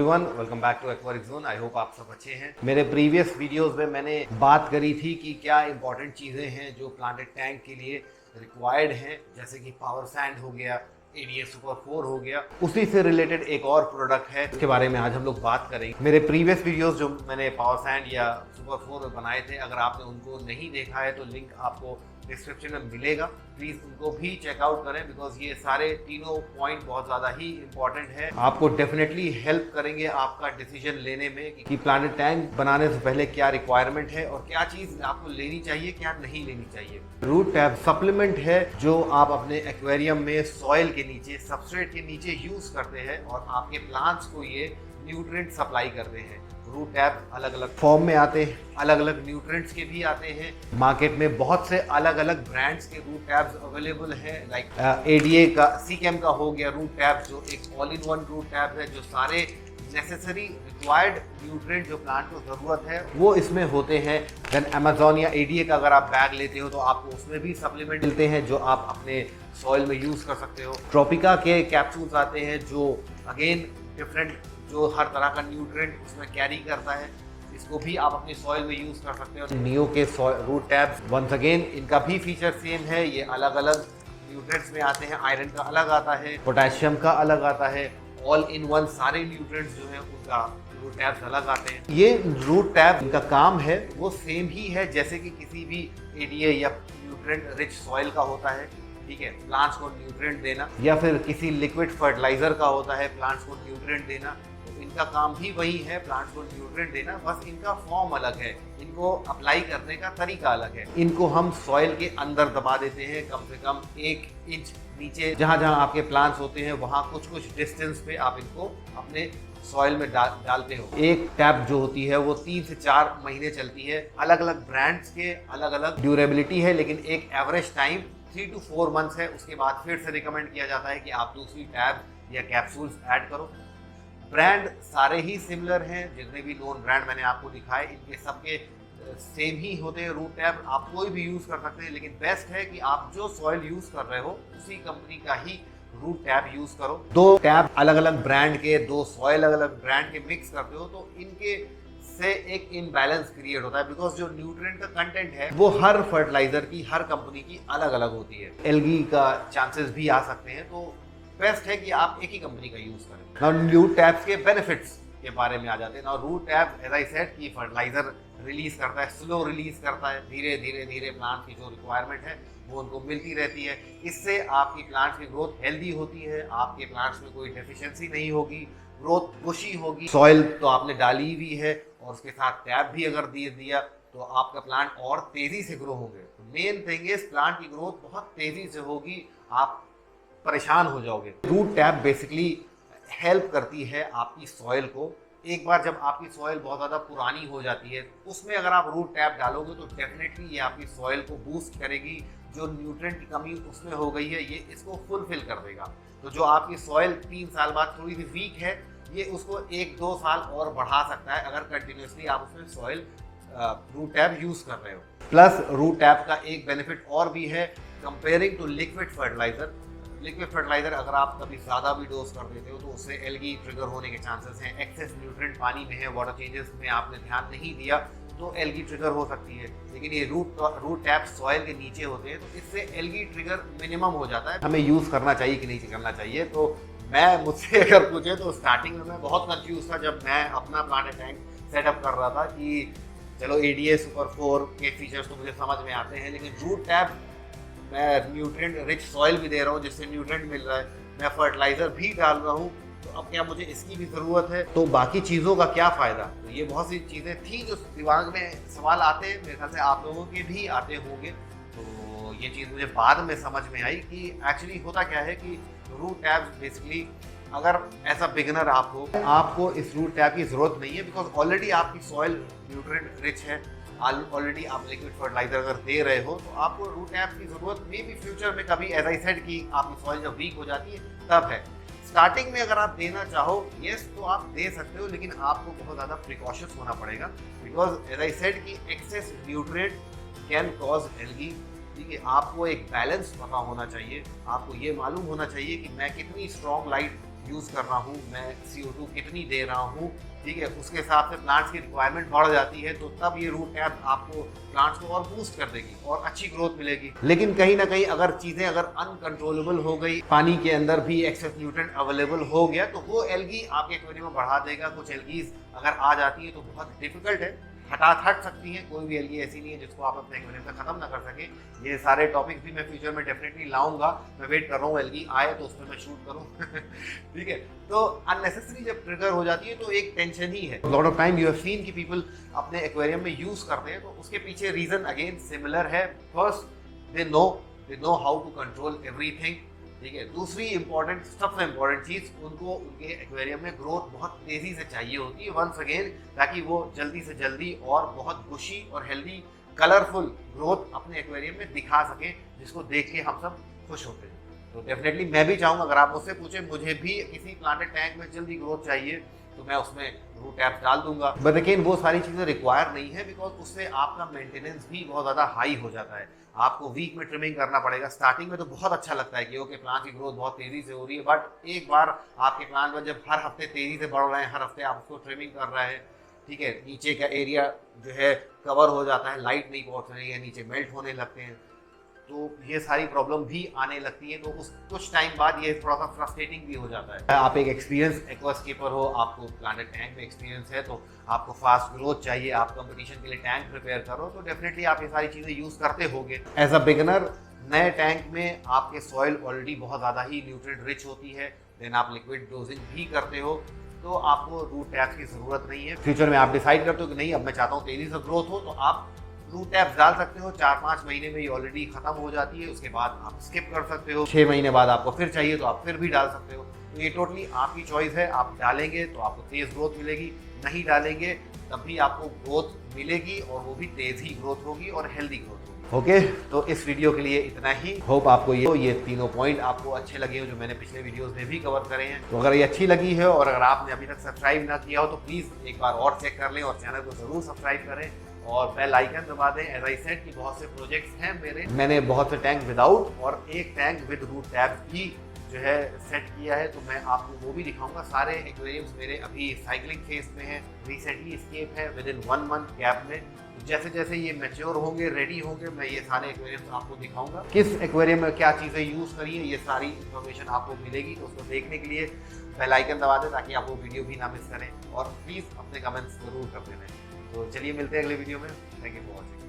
Everyone, welcome back to aquatic zone. I hope आप सब अच्छे हैं। मेरे प्रीवियस वीडियोस में मैंने बात करी थी कि क्या इंपॉर्टेंट चीज़ें हैं जो प्लांटेड टैंक के लिए रिक्वायर्ड हैं, जैसे कि पावर सैंड हो गया, ADS सुपर 4 हो गया। उसी से रिलेटेड एक और प्रोडक्ट है, उसके बारे में आज हम लोग बात करेंगे। मेरे प्रीवियस वीडियोस जो मैंने पावर सैंड या सुपर 4 में बनाए थे, अगर आपने उनको नहीं देखा है तो लिंक आपको डिस्क्रिप्शन में मिलेगा। प्लीज उनको भी चेकआउट करें, बिकॉज ये सारे तीनों पॉइंट बहुत ज़्यादा ही इंपॉर्टेंट है। आपको डेफिनेटली हेल्प करेंगे आपका डिसीजन लेने में कि प्लांटेड टैंक बनाने से पहले क्या रिक्वायरमेंट है और क्या चीज़ आपको लेनी चाहिए, क्या नहीं लेनी चाहिए। रूट टैप सप्लीमेंट है जो आप अपने एक्वेरियम में सॉइल के नीचे, सबस्ट्रेट के नीचे यूज करते हैं और आपके प्लांट्स को ये न्यूट्रिएंट सप्लाई करते हैं। रूट टैप अलग अलग फॉर्म में आते हैं, अलग अलग न्यूट्रिएंट्स के भी आते हैं। मार्केट में बहुत से अलग अलग ब्रांड्स के रूट टैप्स अवेलेबल हैं, लाइक ADA का, CChem का हो गया रूट टैप, जो एक all in one root tab है, जो सारे नेसेसरी रिक्वायर्ड न्यूट्रिएंट जो प्लांट को ज़रूरत है वो इसमें होते हैं। देन अमेजोन या ADA का अगर आप बैग लेते हो तो आपको उसमें भी सप्लीमेंट मिलते हैं जो आप अपने सॉइल में यूज़ कर सकते हो। ट्रॉपिका के कैप्सूल्स आते हैं जो अगेन डिफरेंट, जो हर तरह का न्यूट्रिएंट उसमें कैरी करता है, इसको भी आप अपने सॉइल में यूज़ कर सकते हो। नियो के रूट टैप्स वंस अगेन इनका भी फीचर सेम है, ये अलग अलग न्यूट्रिएंट्स में आते हैं। आयरन का अलग आता है, पोटेशियम का अलग आता है, ऑल इन वन सारे न्यूट्रिएंट्स जो हैं उनका रूट टैप्स अलग आते हैं। ये रूट टैप इनका काम है वो सेम ही है जैसे कि किसी भी ADA या न्यूट्रिएंट रिच सॉइल का होता है, ठीक है, प्लांट्स को न्यूट्रिएंट देना, या फिर किसी लिक्विड फर्टिलाइजर का होता है प्लांट्स को न्यूट्रिएंट देना। तो इनका काम भी वही है, प्लांट्स को न्यूट्रिएंट देना, बस इनका फॉर्म अलग है, इनको अप्लाई करने का तरीका अलग है। इनको हम सॉइल के अंदर दबा देते हैं, कम से कम 1 इंच नीचे, जहाँ जहाँ आपके प्लांट्स होते हैं वहाँ कुछ कुछ डिस्टेंस पे आप इनको अपने सॉइल में डालते हो। एक टैप जो होती है वो 3 से 4 महीने चलती है। अलग अलग ब्रांड्स के अलग अलग ड्यूरेबिलिटी है, लेकिन एक एवरेज टाइम 3 to 4 मंथ्स है। उसके बाद फिर से रिकमेंड किया जाता है कि आप दूसरी टैब या कैप्सूल्स ऐड करो। ब्रांड सारे ही सिमिलर हैं, जितने भी नोन ब्रांड मैंने आपको दिखाए इनके सबके सेम ही होते हैं। रूट टैप आप कोई भी यूज़ कर सकते हैं, लेकिन बेस्ट है कि आप जो सॉइल यूज़ कर रहे हो उसी कंपनी का ही रूट टैप यूज़ करो। 2 टैप अलग अलग ब्रांड के, 2 सॉइल अलग अलग ब्रांड के मिक्स करते हो तो इनके से एक इनबैलेंस क्रिएट होता है, बिकॉज जो न्यूट्रिएंट का कंटेंट है वो हर फर्टिलाइजर की, हर कंपनी की अलग अलग होती है। एल्गी का चांसेस भी आ सकते हैं, तो बेस्ट है कि आप एक ही कंपनी का यूज करें। नाउ रूट टैप्स के बेनिफिट्स के बारे में आ जाते हैं। Now root tab as I said कि फर्टिलाइजर रिलीज करता है, स्लो रिलीज करता है, धीरे धीरे धीरे प्लांट की जो रिक्वायरमेंट है वो उनको मिलती रहती है। इससे आपकी प्लांट्स की ग्रोथ हेल्दी होती है, आपके प्लांट्स में कोई डेफिशिएंसी नहीं होगी, ग्रोथ बुशी होगी। सॉइल तो आपने डाली हुई है और उसके साथ टैप भी अगर दे दिया तो आपका प्लांट और तेजी से ग्रो होंगे। मेन थिंग इज प्लांट की ग्रोथ बहुत तेजी से होगी, आप परेशान हो जाओगे। रूट टैप बेसिकली हेल्प करती है आपकी सॉइल को। एक बार जब आपकी सॉइल बहुत ज़्यादा पुरानी हो जाती है, उसमें अगर आप रूट टैप डालोगे तो डेफिनेटली ये आपकी सॉइल को बूस्ट करेगी। जो न्यूट्रिएंट की कमी उसमें हो गई है, ये इसको फुलफिल कर देगा। तो जो आपकी सॉइल 3 साल बाद थोड़ी सी वीक है, ये उसको 1-2 साल और बढ़ा सकता है अगर कंटिन्यूसली आप उसमें सॉइल रूट टैप यूज़ कर रहे हो। प्लस रूट टैप का एक बेनिफिट और भी है, comparing to liquid fertilizer. Liquid fertilizer अगर आप कभी ज़्यादा भी डोज कर देते हो तो उससे एल्गी ट्रिगर होने के चांसेस हैं। एक्सेस न्यूट्रिएंट पानी में है, वाटर चेंजेस में आपने ध्यान नहीं दिया तो एल्गी ट्रिगर हो सकती है। लेकिन ये रूट टैप सॉइल के नीचे होते हैं तो इससे एल्गी ट्रिगर मिनिमम हो जाता है। हमें यूज़ करना चाहिए कि नहीं करना चाहिए, तो मुझसे अगर पूछे तो स्टार्टिंग में मैं बहुत कंफ्यूज था जब मैं अपना प्लांटेड टैंक सेटअप कर रहा था कि चलो ADA सुपर 4 के फीचर्स तो मुझे समझ में आते हैं, लेकिन रूट टैप मैं न्यूट्रिएंट रिच सॉइल भी दे रहा हूँ जिससे न्यूट्रिएंट मिल रहा है, मैं फर्टिलाइजर भी डाल रहा हूँ, तो अब क्या मुझे इसकी भी ज़रूरत है, तो बाकी चीज़ों का क्या फ़ायदा। तो ये बहुत सी चीज़ें थी जो दिमाग में सवाल आते हैं, मेरे ख्याल से आप लोगों के भी आते होंगे। तो ये चीज़ मुझे बाद में समझ में आई कि एक्चुअली होता क्या है कि रूट टैप बेसिकली, अगर ऐसा बिगिनर आप हो, आपको इस रूट टैप की ज़रूरत नहीं है, बिकॉज ऑलरेडी आपकी सॉइल न्यूट्रिएंट रिच है, ऑलरेडी आप लिक्विड फर्टिलाइजर अगर दे रहे हो तो आपको रूट टैप की ज़रूरत मे भी फ्यूचर में कभी, एज आई सेड कि आपकी सॉइल जब वीक हो जाती है तब है। स्टार्टिंग में अगर आप देना चाहो यस तो आप दे सकते हो, लेकिन आपको बहुत ज़्यादा प्रिकॉशस होना पड़ेगा, बिकॉज एज आई सेड कि excess nutrient can cause algae. ठीक है, आपको एक बैलेंस पता होना चाहिए, आपको ये मालूम होना चाहिए कि मैं कितनी स्ट्रॉन्ग लाइट यूज़ कर रहा हूँ, मैं CO2 कितनी दे रहा हूँ, ठीक है, उसके हिसाब से प्लांट्स की रिक्वायरमेंट बढ़ जाती है, तो तब ये रूट टैप आपको प्लांट्स को और बूस्ट कर देगी और अच्छी ग्रोथ मिलेगी। लेकिन कहीं ना कहीं अगर चीज़ें अगर अनकंट्रोलेबल हो गई, पानी के अंदर भी एक्सेस न्यूट्रिएंट अवेलेबल हो गया, तो वो एल्गी आपके एक्वेरियम में बढ़ा देगा। कुछ एल्गीज अगर आ जाती है तो बहुत डिफिकल्ट है, हट सकती हैं, कोई भी एल्गी ऐसी नहीं है जिसको आप अपने एक्वेरियम में खत्म ना कर सके। ये सारे टॉपिक्स भी मैं फ्यूचर में डेफिनेटली लाऊंगा, मैं वेट कर रहा हूँ एल्गी आए तो उसमें मैं शूट करूँ ठीक है। तो अननेसेसरी जब ट्रिगर हो जाती है तो एक टेंशन ही है। Lot of time you have seen कि पीपल अपने एक्वेरियम में यूज करते हैं, तो उसके पीछे रीजन अगेन सिमिलर है। First they know how to control everything, ठीक है। दूसरी इंपॉर्टेंट, सबसे इंपॉर्टेंट चीज, उनको उनके एक्वेरियम में ग्रोथ बहुत तेजी से चाहिए होती है, वंस अगेन, ताकि वो जल्दी से जल्दी और बहुत बुशी और हेल्दी कलरफुल ग्रोथ अपने एक्वेरियम में दिखा सकें, जिसको देख के हम सब खुश होते हैं। तो डेफिनेटली मैं भी चाहूँगा, अगर आप मुझसे पूछे मुझे भी किसी प्लांटेड टैंक में जल्दी ग्रोथ चाहिए तो मैं उसमें रूट टैप्स डाल दूंगा, बट लेकिन वो सारी चीज़ें रिक्वायर नहीं है, बिकॉज उससे आपका मेंटेनेंस भी बहुत ज़्यादा हाई हो जाता है। आपको वीक में ट्रिमिंग करना पड़ेगा। स्टार्टिंग में तो बहुत अच्छा लगता है कि ओके प्लांट की ग्रोथ बहुत तेज़ी से हो रही है, बट एक बार आपके प्लांट में जब हर हफ्ते तेज़ी से बढ़ रहे हैं, हर हफ्ते आप उसको ट्रिमिंग कर रहे हैं, ठीक है, नीचे का एरिया जो है कवर हो जाता है, लाइट नहीं पहुँच रही है, नीचे मेल्ट होने लगते हैं, तो ये सारी प्रॉब्लम भी आने लगती है। तो उस कुछ टाइम बाद ये थोड़ा सा फ्रस्ट्रेटिंग भी हो जाता है। आप एक एक्सपीरियंस एक्वास्केपर हो, आपको प्लांटेड टैंक में एक्सपीरियंस है, तो आपको फास्ट ग्रोथ चाहिए, आप कंपटीशन के लिए टैंक प्रिपेयर करो, तो डेफिनेटली आप ये सारी चीज़ें यूज़ करते होंगे। एज अ बिगिनर, नए टैंक में आपके सॉइल ऑलरेडी बहुत ज़्यादा ही न्यूट्रिएंट रिच होती है, देन आप लिक्विड डोजिंग भी करते हो, तो आपको रूट टैप्स की ज़रूरत नहीं है। फ्यूचर में आप डिसाइड करते हो कि नहीं, अब मैं चाहता हूँ तेज़ी से ग्रोथ हो, तो आप रूट टैप्स डाल सकते हो। 4-5 महीने में ये ऑलरेडी खत्म हो जाती है, उसके बाद आप स्किप कर सकते हो। 6 महीने बाद आपको फिर चाहिए तो आप फिर भी डाल सकते हो। तो ये टोटली आपकी चॉइस है। आप डालेंगे तो आपको तेज़ ग्रोथ मिलेगी, नहीं डालेंगे तब भी आपको ग्रोथ मिलेगी, और वो भी तेज़ ही ग्रोथ होगी और हेल्दी ग्रोथ होगी। ओके, तो इस वीडियो के लिए इतना ही। होप आपको ये तीनों पॉइंट आपको अच्छे लगे हो जो मैंने पिछले वीडियोस में भी कवर करे हैं। तो अगर ये अच्छी लगी है और अगर आपने अभी तक सब्सक्राइब ना किया हो तो प्लीज़ एक बार और चेक कर लें और चैनल को ज़रूर सब्सक्राइब करें और बेल आइकन दबा दें। एज आई सेड कि बहुत से प्रोजेक्ट्स हैं मैंने बहुत से टैंक विदाउट और एक टैंक विद रूट टैप्स भी जो है सेट किया है, तो मैं आपको वो भी दिखाऊंगा। सारे एक्वेरियम्स मेरे अभी साइक्लिंग फेज में हैं, रिसेंटली स्केप है विद इन 1 मंथ गैप में। तो जैसे जैसे ये मैच्योर होंगे, रेडी होंगे, मैं ये सारे एक्वेरियम्स आपको दिखाऊंगा। किस एक्वेरियम में क्या चीज़ें यूज़ करी है, ये सारी इन्फॉर्मेशन आपको मिलेगी। तो उसको देखने के लिए बेल आइकन दबा दें ताकि आप वो वीडियो भी ना मिस करें, और प्लीज़ अपने कमेंट्स ज़रूर कर देना। तो चलिए मिलते हैं अगले वीडियो में। Thank you for watching.